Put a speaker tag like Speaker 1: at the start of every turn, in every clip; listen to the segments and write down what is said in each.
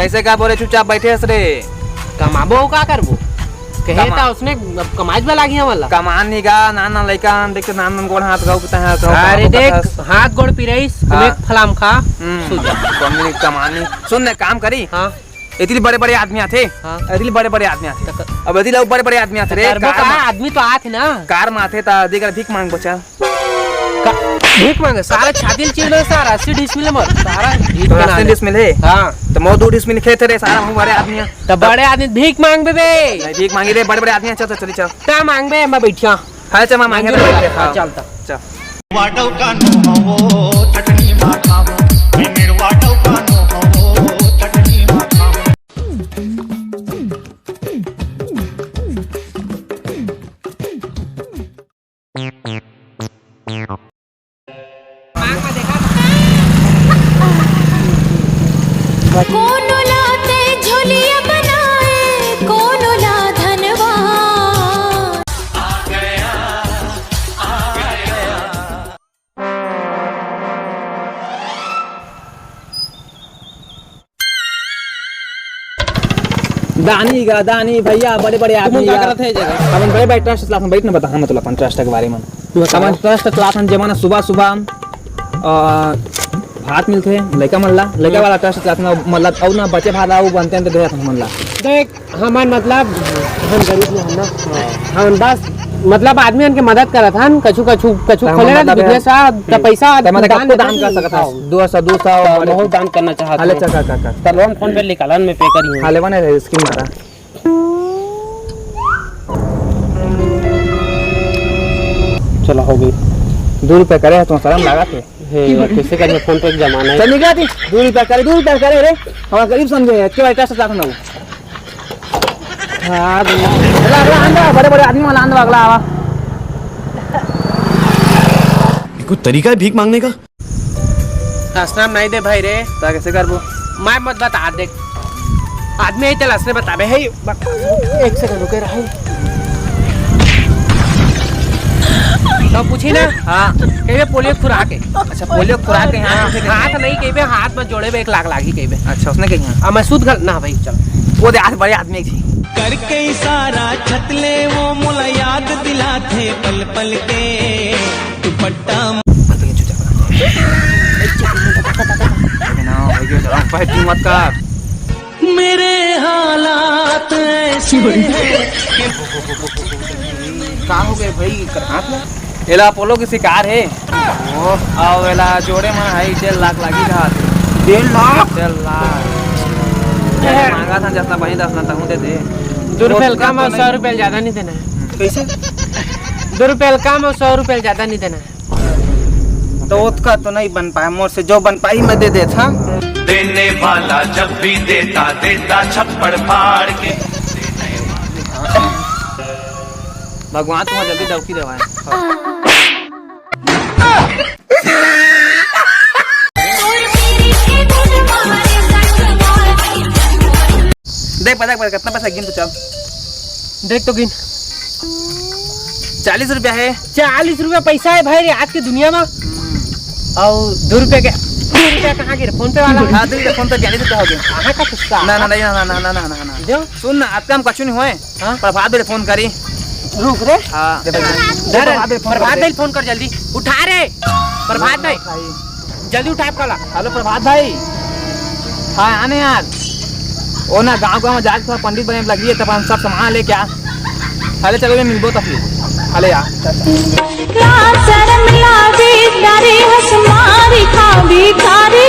Speaker 1: कैसे का बोले चुपचाप बैठे रे?
Speaker 2: कमाबो का करबो कहे ता उसने कमाज में लागी वाला
Speaker 1: कमान नहीं गा नाना लइका देख नान गोड़ हाथ गाऊ कता है।
Speaker 2: अरे देख हाथ गोड़ पिरइस एक फलाम खा सुजा
Speaker 1: कमी कमानी सुन ने काम करी। हां इतनी बड़े बड़े आदमी आथे। हां इतनी बड़े बड़े आदमी आथे। अब इतनी लोग बड़े बड़े आदमी आथे रे।
Speaker 2: आदमी तो आथे ना
Speaker 1: कार में आथे ता देकर भीख मांग बचा
Speaker 2: भीख मांगे सारा छातिल चीज सारा 80 डिसमिल मर सारा
Speaker 1: 80 डिसमिल है। हां तो मो 2 डिसमिल खेत रे सारा हम बड़े आदमी है।
Speaker 2: तो बड़े आदमी भीख मांग बे
Speaker 1: नहीं भीख मांगी रे बड़े बड़े आदमी चल चल चल
Speaker 2: ता मांग बे मैं बैठिया
Speaker 1: हां चल मैं मांगे
Speaker 2: चलता
Speaker 1: चल
Speaker 3: वाटव का नो हो चटनी माखावो मेर वाटव का नो हो चटनी माखावो
Speaker 4: कौन लाते झोलिया बनाए कौन ला धनवान आ गया
Speaker 1: दानी गा दानी भैया बड़े बड़े आदमी क्या करत है जगह अपन बड़े बैठ ट्रस्ट क्लास में बैठ ना बता हम मतलब अपन ट्रस्ट के बारे में अपन ट्रस्ट क्लास में जमाना सुबह सुबह भात मिलते लड़का मल्ला लड़का वाला ट्रस्ट क्लास में मतलब और ना बच्चे भात आऊ बनते हैं तो देत मल्ला
Speaker 2: देख हमार मतलब हम गरीब नहीं हम ना हम बस मतलब आदमी उनके मदद करत हन कछु कछु कछु खोले ना बिजनेस त पैसा
Speaker 1: मतलब कब दान कर सकत है 200
Speaker 2: बहुत दान करना चाहत
Speaker 1: हाले चल का
Speaker 2: त लोन फोन पे निकालन में पे करी
Speaker 1: हाले बने स्कीम मारा
Speaker 2: चलो हो गई
Speaker 1: 2 रुपए करे तो शर्म लगा थे
Speaker 2: कैसे करने फोन पे जमाना है
Speaker 1: चल निकला थी 2 रुपए करे रे हमारा गरीब समझे के भाई ट्रस्ट क्लास में हां अगला बड़े बड़े आदमी वाला आंदा अगला आवा
Speaker 3: कुछ तरीका है भीख मांगने का
Speaker 2: असनाम नहीं दे भाई रे
Speaker 1: ता कैसे करबो
Speaker 2: मैं मत बता देख आदमी आई तलाश ने बताबे है एक सेकंड रुके रहो तो पूछी ना। हां कहिबे पोलियो खुराक है।
Speaker 1: अच्छा पोलियो खुराक है
Speaker 2: हाथ नहीं कहिबे हाथ में जोड़े 1 लाख लागी कहिबे।
Speaker 1: अच्छा उसने कही
Speaker 2: अब मैं सूद ना भाई चल
Speaker 1: वो दे आज बड़े आदमी थी
Speaker 3: करके सारा छतले वो मुला याद दिलाते पल पल के दुपट्टा
Speaker 1: मत कर
Speaker 3: मेरे हालात ऐसे
Speaker 1: का हो गए भाई कर हाथ में एला पोलो की शिकार है ओ आओ एला जोड़े में है 1.5 लाख लागी का
Speaker 2: 1.5 लाख
Speaker 1: 1.5 लाख मांगा था जैसा वही 10 ना तक दे दे
Speaker 2: 2 रुपए कम और 100 रुपए ज्यादा नहीं देना है।
Speaker 1: कैसे
Speaker 2: 2 रुपए कम और 100 रुपए ज्यादा नहीं देना है।
Speaker 1: तो उसका तो नहीं बन पाया मोर से जो बन पाई मैं दे देता
Speaker 3: देने वाला जब भी देता देता छप्पड़ फाड़ के
Speaker 1: भगवान तुम्हें जल्दी डौकी देवाए देख पता कितना पैसा गिन तो चल
Speaker 2: देख तो गिन
Speaker 1: 40 रुपया है
Speaker 2: 40 रुपया पैसा है भाई आज की दुनिया में और 2 रुपए के 2 रुपया कहाँ गिरे फोन पे वाला
Speaker 1: हाँ तो फोन पे 40 रुपया हो गया
Speaker 2: कहाँ का किस्सा
Speaker 1: ना ना ना ना ना ना ना ना
Speaker 2: जो
Speaker 1: सुन ना आज काम कछु नहीं होए
Speaker 2: हाँ
Speaker 1: प्रभात बेटे फोन करी
Speaker 2: रुक रे
Speaker 1: हाँ
Speaker 2: प्रभात भाई फोन कर जल्दी उठा रे प्रभात भाई जल्दी उठा कला
Speaker 1: हेलो प्रभात भाई हाँ आने यार वो ना गाँव में जाके थोड़ा पंडित बने लगी है तब हम सब सामान ले क्या हाले चलो मिलबो तो फिर हाले यार
Speaker 4: शर्म लागे तारे हसमारी खा भिखारी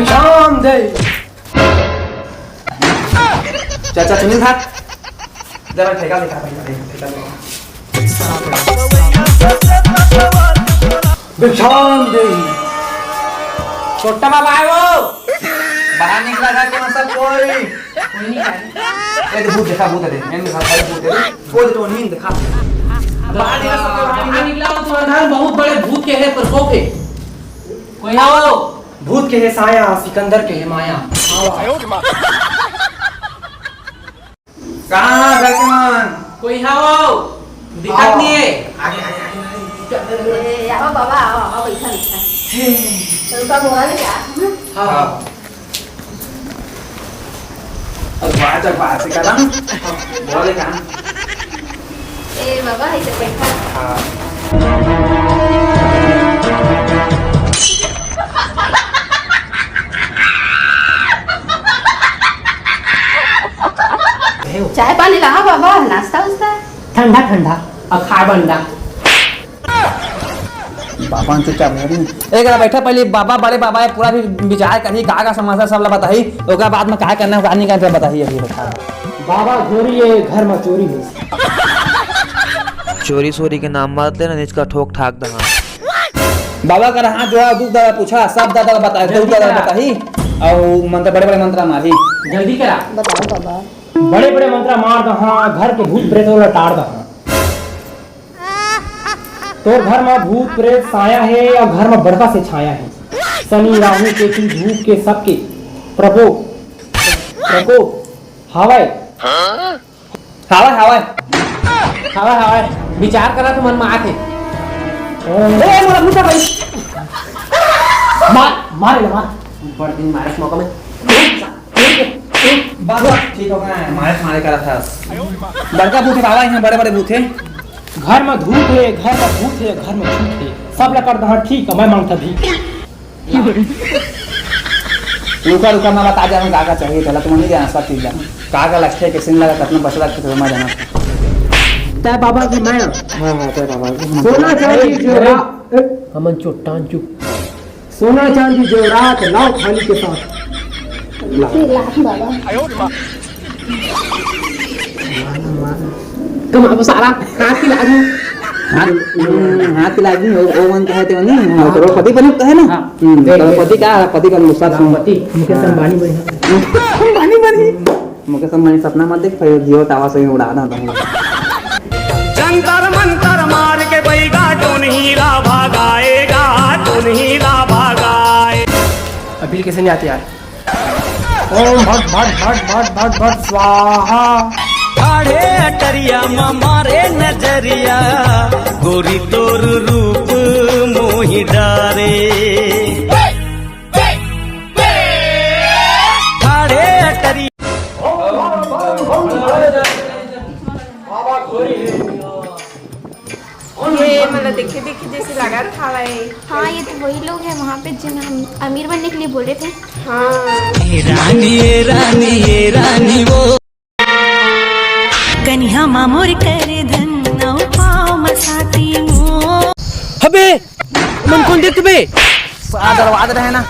Speaker 2: शाम दे
Speaker 1: चाचा सुनील था जरा ठेका दिखा ठेका
Speaker 2: शाम दे छोटा बाबा आयो
Speaker 1: बाहर निकला था कि मतलब कोई नहीं है ये भूत देखा भूत है मैंने देखा भूत है कोई तो नींद देखा
Speaker 2: बाहर निकला सब निकला तो अंधार बहुत बड़े भूत के है प्रकोप है कोई आओ
Speaker 5: भूत के है साया सिकंदर के है माया
Speaker 1: कहाँ घर के मन
Speaker 2: कोई हाँ दिक्कत नहीं है।
Speaker 5: आओ बाबा आओ आओ बैठा बैठा तो का बोला ले क्या
Speaker 1: हाँ बात से करा बोले कहाँ
Speaker 5: ए बाबा ऐसे बैठा चाय पानी ला बाबा नाश्ता उस्ता
Speaker 2: ठंडा ठंडा और खा बंदा।
Speaker 1: बाबा चुपचाप एक बैठा पहले बाबा बड़े बाबा है पूरा भी विचार करी का समस्या सब ला बताई ओकरा बाद में क्या करना है नहीं करना बताइए अभी बता
Speaker 2: बाबा चोरी है घर में चोरी है।
Speaker 6: चोरी सोरी के नाम मत लेना इसका ठोक ठाक दहा।
Speaker 1: बाबा का हाथ जो है दूध दादा पूछा सब दादा बताए दूध दादा बताई और मंत्र बड़े बड़े मंत्र मारी
Speaker 2: जल्दी करा
Speaker 5: बताओ बाबा
Speaker 2: बड़े बड़े मंत्र मार दहा घर के भूत प्रेत वाला टाड़ दहा। तोर घर में भूत प्रेत साया है और घर में बड़का से छाया है। शनि राहु केतु धूप के सबके प्रकोप प्रकोप हवाए
Speaker 1: हवा हवा
Speaker 2: हवा हवा विचार करा तो मन में आके
Speaker 1: मोला पूछा भाई
Speaker 2: मार मार ले मार बड़ दिन मारे के मौका में
Speaker 1: बाबा ठीक हो गया मारे करा था बड़का भूत बाबा यहाँ बड़े बड़े भूत है
Speaker 2: घर में धूप है घर में भूत है घर में झूठ है सब लकर दहा ठीक है मैं मांगता भी
Speaker 1: रुका रुका मैं बता जा का चाहिए पहले तुम नहीं जाना सब चीज का लक्ष्य है किसी लगा कितना बस लगा तो मैं जाना
Speaker 2: तय बाबा की मैं
Speaker 1: हां हां तेरा बाबा
Speaker 2: सोना चांदी जेवरात हमन चोटान चुप सोना चांदी जेवरात लाओ थाली के साथ
Speaker 5: बाबा
Speaker 2: तुम अब सारा हाथ की लागी
Speaker 1: हाथ लागी ओ मन कहते हो नहीं करोड़पति बने है ना करोड़पति का पति का मुसाद
Speaker 2: पति मुकेश अंबानी बनी
Speaker 1: मुकेश अंबानी सपना मत देख फिर जियो टावा से उड़ा ना
Speaker 3: जंतर मंतर मार के बैगा टोन हीरा भागाएगा टोन हीरा भागाए।
Speaker 2: अभी कैसे नहीं आती यार ओम भट भट भट भट भट भट स्वाहा
Speaker 3: ठाड़े अटरिया मारे नजरिया गोरी तोर रूप मोहि डारे ठाड़े अटरिया
Speaker 7: ये मतलब देखे देखे जैसे लगा रखा है।
Speaker 5: हाँ ये तो वही लोग हैं वहाँ पे जिन हम अमीर बनने के लिए बोले थे।
Speaker 7: हाँ
Speaker 3: रानी वो
Speaker 4: कन्या मामोर कर धन नौ पाव मसाती मो
Speaker 2: अबे मन कौन देख बे
Speaker 1: दरवाजा रहे ना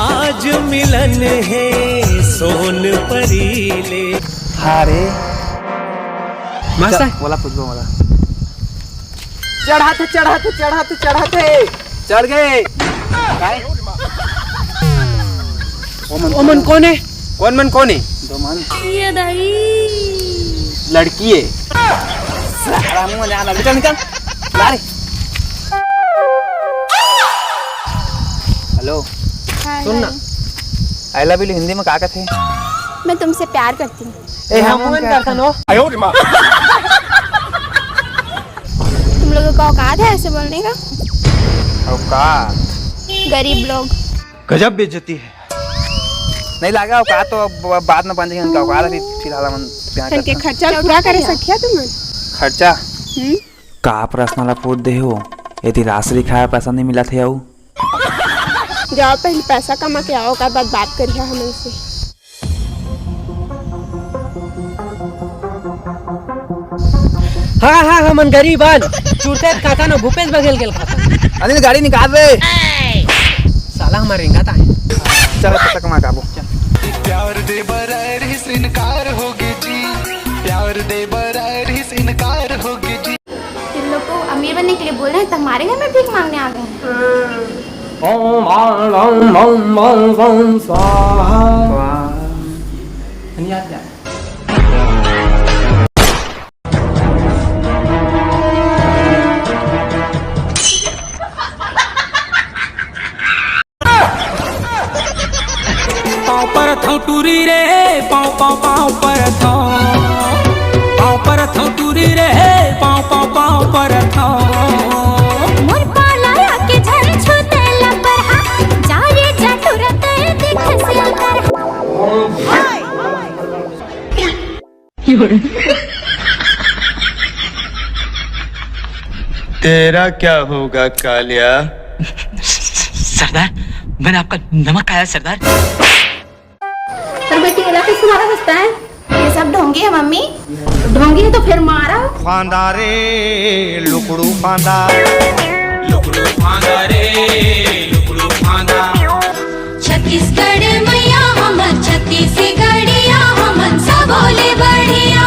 Speaker 3: आज मिलन है सोन परीले
Speaker 1: अरे
Speaker 2: मास्टर
Speaker 1: बोला कुछ बोला
Speaker 2: चढ़ाते चढ़ाते चढ़ाते चढ़ाते
Speaker 1: चढ़ गए
Speaker 2: ओमन कौन है कौन मन कौन है
Speaker 1: दो मन
Speaker 5: ये दाई
Speaker 2: लड़की है
Speaker 1: सारा मुंह जाना निकल निकल ला रे हेलो
Speaker 2: सुन ना
Speaker 1: आई लव यू हिंदी में क्या कहते हैं
Speaker 5: मैं तुमसे प्यार करती हूँ।
Speaker 1: ए हम
Speaker 2: करता नो
Speaker 5: तुम लोगों का औकात है ऐसे बोलने का?
Speaker 1: औकात
Speaker 5: गरीब लोग।
Speaker 6: गजब बेइज्जती है।
Speaker 1: नहीं लगा औकात तो बाद में बन जाएगी उनका औकात अभी फिलहाल हम प्यार करते हैं
Speaker 7: खर्चा पूरा करे सकिया तुम
Speaker 1: खर्चा
Speaker 6: का प्रश्न वाला पूछ दे हो यदि राशि लिखा पैसा नहीं मिला थे आओ
Speaker 7: जाओ पहले पैसा कमा के आओ का बाद बात करिए हमसे।
Speaker 2: हाँ हाँ हमन गरीब हन चुरते काका नो भूपेश बघेल गेल खाता
Speaker 1: अनिल गाड़ी निकाल रे
Speaker 2: साला हमारे रेंगा ता है
Speaker 1: चलो पैसा कमा काबू
Speaker 3: प्यार दे बरार हिस इनकार होगी जी प्यार दे बरार हिस इनकार होगी जी
Speaker 5: तुम लोग को अमीर बनने के लिए बोल रहे हैं तो हमारे घर में भीख मांगने आ गए हैं।
Speaker 2: ओम ओम ओम ओम स्वाहा नहीं आता
Speaker 8: टूरी रे पाँव पाँव पाँव पर थो टूरी रे पाँव पाँव पाँव पर थो
Speaker 4: मोर पालाया के झर छूते लपरहा जारे जटुरत दिख से कर
Speaker 9: तेरा क्या होगा कालिया?
Speaker 10: सरदार मैंने आपका नमक खाया सरदार।
Speaker 5: पर बेटी इलाके से मारा बसता है, ये सब ढोंगी है मम्मी। ढोंगी है तो फिर मारा।
Speaker 3: फांदा रे लुकड़ू फांदा,
Speaker 8: लुकड़ू फांदा रे लुकड़ू फांदा।
Speaker 4: छत्तीसगढ़ मैया हमर छत्तीसगढ़िया हमन सब बोले बढ़िया।